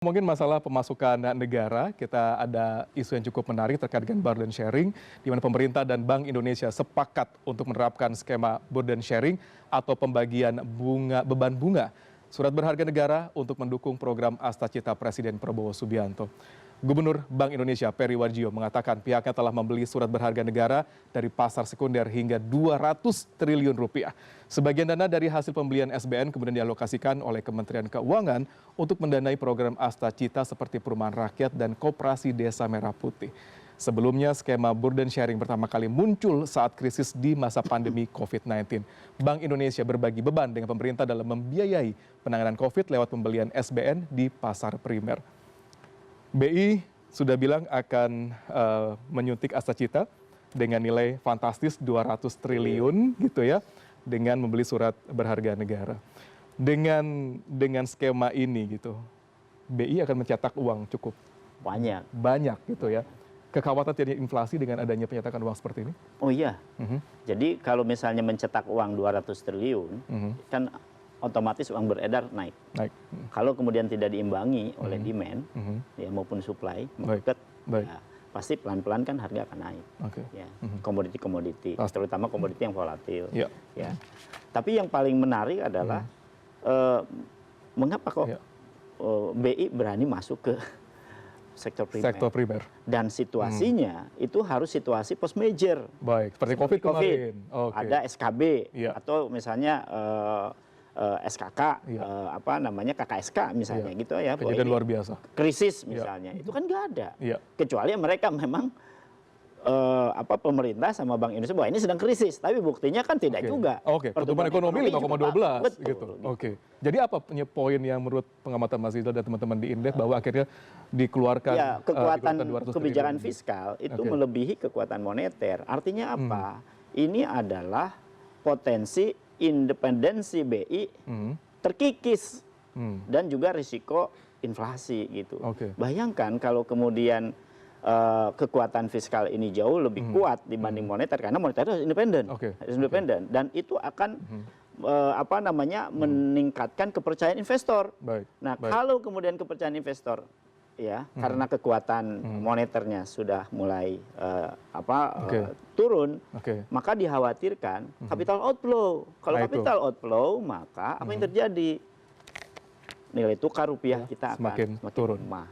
Mungkin masalah pemasukan negara, kita ada isu yang cukup menarik terkait dengan burden sharing, di mana pemerintah dan Bank Indonesia sepakat untuk menerapkan skema burden sharing atau pembagian beban bunga surat berharga negara untuk mendukung program Astacita Presiden Prabowo Subianto. Gubernur Bank Indonesia Peri Warjio mengatakan pihaknya telah membeli surat berharga negara dari pasar sekunder hingga 200 triliun rupiah. Sebagian dana dari hasil pembelian SBN kemudian dialokasikan oleh Kementerian Keuangan untuk mendanai program Astacita seperti Perumahan Rakyat dan Koperasi Desa Merah Putih. Sebelumnya, skema burden sharing pertama kali muncul saat krisis di masa pandemi COVID-19. Bank Indonesia berbagi beban dengan pemerintah dalam membiayai penanganan COVID lewat pembelian SBN di pasar primer. BI sudah bilang akan menyuntik Astacita dengan nilai fantastis 200 triliun gitu ya, dengan membeli surat berharga negara. Dengan skema ini gitu, BI akan mencetak uang cukup banyak gitu ya. Kekhawatiran terjadi inflasi dengan adanya penyetakan uang seperti ini? Oh iya. Jadi kalau misalnya mencetak uang 200 triliun, kan otomatis uang beredar naik. Kalau kemudian tidak diimbangi oleh demand ya, maupun supply, market, ya, pasti pelan-pelan kan harga akan naik. Ya, komoditi-komoditi, terutama komoditi yang volatil. Ya. Tapi yang paling menarik adalah mengapa kok BI berani masuk ke sektor primer. Dan situasinya itu harus situasi post merger. Baik, seperti COVID kemarin. Ada SKB atau misalnya SKK, KKSK misalnya gitu ya. Kejadian luar biasa. Krisis misalnya, itu kan nggak ada. Kecuali mereka memang pemerintah sama Bank Indonesia bahwa ini sedang krisis, tapi buktinya kan tidak juga. Pertumbuhan ekonomi 5,12 gitu. Betul. Jadi apa poin yang menurut pengamatan Mas Rizal dan teman-teman di Indef bahwa akhirnya dikeluarkan kekuatan kebijakan fiskal itu melebihi kekuatan moneter. Artinya apa? Ini adalah potensi independensi BI terkikis dan juga risiko inflasi gitu. Bayangkan kalau kemudian kekuatan fiskal ini jauh lebih kuat dibanding moneter, karena moneter itu independen, dan itu akan meningkatkan kepercayaan investor. Nah, kalau kemudian kepercayaan investor karena kekuatan moneternya sudah mulai turun, maka dikhawatirkan capital outflow. Kalau capital outflow, maka apa yang terjadi? Nilai tukar rupiah kita akan semakin turun. lemah.